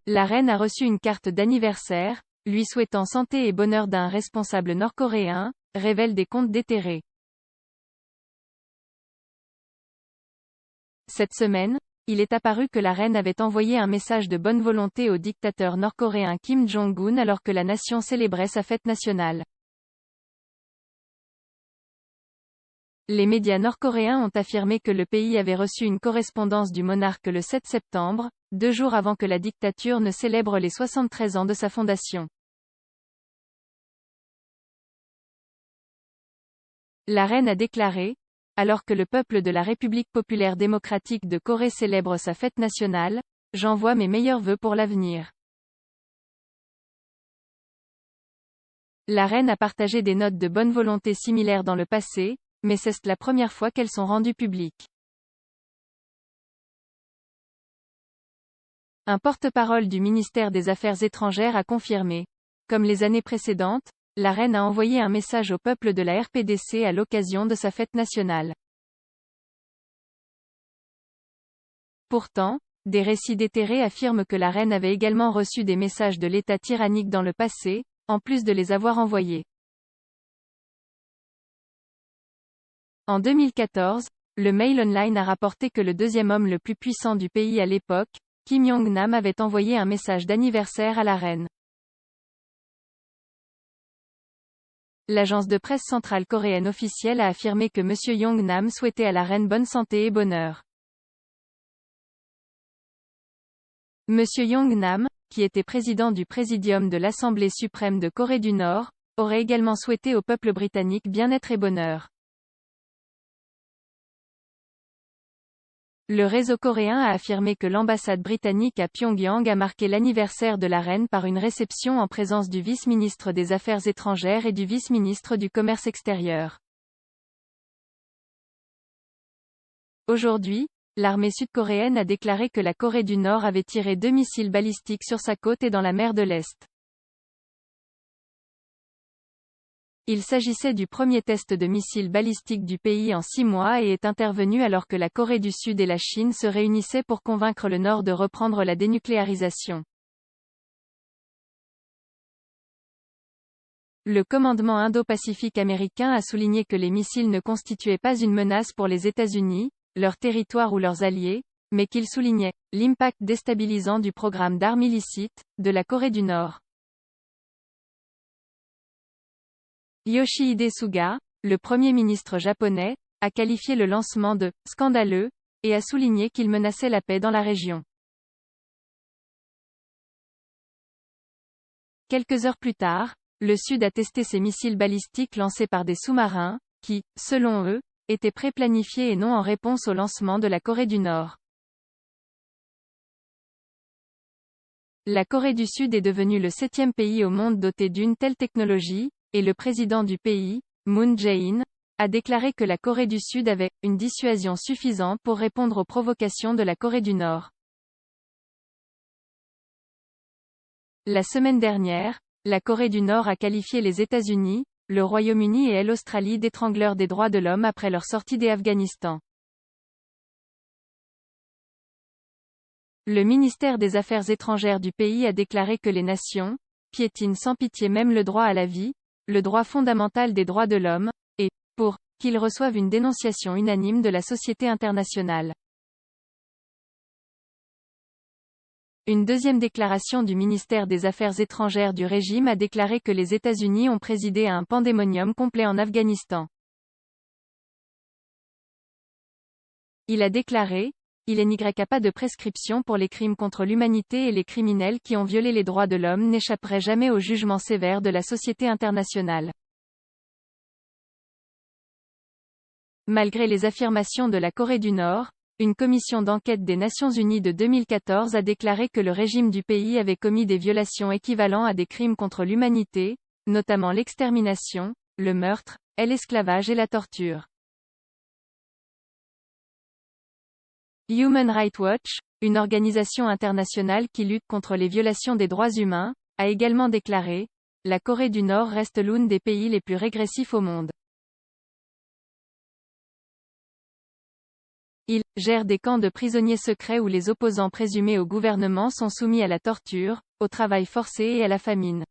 La reine a reçu une carte d'anniversaire, lui souhaitant santé et bonheur d'un responsable nord-coréen, révèlent des comptes déterrés. Cette semaine, il est apparu que la reine avait envoyé un message de bonne volonté au dictateur nord-coréen Kim Jong-un alors que la nation célébrait sa fête nationale. Les médias nord-coréens ont affirmé que le pays avait reçu une correspondance du monarque le 7 septembre, 2 jours avant que la dictature ne célèbre les 73 ans de sa fondation. La reine a déclaré, alors que le peuple de la République populaire démocratique de Corée célèbre sa fête nationale, j'envoie mes meilleurs vœux pour l'avenir. La reine a partagé des notes de bonne volonté similaires dans le passé, mais c'est la première fois qu'elles sont rendues publiques. Un porte-parole du ministère des Affaires étrangères a confirmé. Comme les années précédentes, la reine a envoyé un message au peuple de la RPDC à l'occasion de sa fête nationale. Pourtant, des récits déterrés affirment que la reine avait également reçu des messages de l'État tyrannique dans le passé, en plus de les avoir envoyés. En 2014, le Mail Online a rapporté que le deuxième homme le plus puissant du pays à l'époque, Kim Jong-nam avait envoyé un message d'anniversaire à la reine. L'agence de presse centrale coréenne officielle a affirmé que M. Jong-nam souhaitait à la reine bonne santé et bonheur. M. Jong-nam, qui était président du Présidium de l'Assemblée suprême de Corée du Nord, aurait également souhaité au peuple britannique bien-être et bonheur. Le réseau coréen a affirmé que l'ambassade britannique à Pyongyang a marqué l'anniversaire de la reine par une réception en présence du vice-ministre des Affaires étrangères et du vice-ministre du Commerce extérieur. Aujourd'hui, l'armée sud-coréenne a déclaré que la Corée du Nord avait tiré 2 missiles balistiques sur sa côte et dans la mer de l'Est. Il s'agissait du premier test de missile balistique du pays en 6 mois et est intervenu alors que la Corée du Sud et la Chine se réunissaient pour convaincre le Nord de reprendre la dénucléarisation. Le commandement Indo-Pacifique américain a souligné que les missiles ne constituaient pas une menace pour les États-Unis, leur territoire ou leurs alliés, mais qu'ils soulignaient l'impact déstabilisant du programme d'armes illicites de la Corée du Nord. Yoshihide Suga, le Premier ministre japonais, a qualifié le lancement de « scandaleux » et a souligné qu'il menaçait la paix dans la région. Quelques heures plus tard, le Sud a testé ses missiles balistiques lancés par des sous-marins, qui, selon eux, étaient pré-planifiés et non en réponse au lancement de la Corée du Nord. La Corée du Sud est devenue le 7e pays au monde doté d'une telle technologie, et le président du pays, Moon Jae-in, a déclaré que la Corée du Sud avait « une dissuasion suffisante pour répondre aux provocations de la Corée du Nord ». La semaine dernière, la Corée du Nord a qualifié les États-Unis, le Royaume-Uni et l'Australie d'étrangleurs des droits de l'homme après leur sortie d'Afghanistan. Le ministère des Affaires étrangères du pays a déclaré que les nations piétinent sans pitié même le droit à la vie, le droit fondamental des droits de l'homme, et, pour qu'ils reçoivent une dénonciation unanime de la société internationale. Une deuxième déclaration du ministère des Affaires étrangères du régime a déclaré que les États-Unis ont présidé à un pandémonium complet en Afghanistan. Il a déclaré, il n'y a pas de prescription pour les crimes contre l'humanité et les criminels qui ont violé les droits de l'homme n'échapperaient jamais au jugement sévère de la société internationale. Malgré les affirmations de la Corée du Nord, une commission d'enquête des Nations Unies de 2014 a déclaré que le régime du pays avait commis des violations équivalentes à des crimes contre l'humanité, notamment l'extermination, le meurtre, l'esclavage et la torture. Human Rights Watch, une organisation internationale qui lutte contre les violations des droits humains, a également déclaré « La Corée du Nord reste l'un des pays les plus régressifs au monde ». Il gère des camps de prisonniers secrets où les opposants présumés au gouvernement sont soumis à la torture, au travail forcé et à la famine.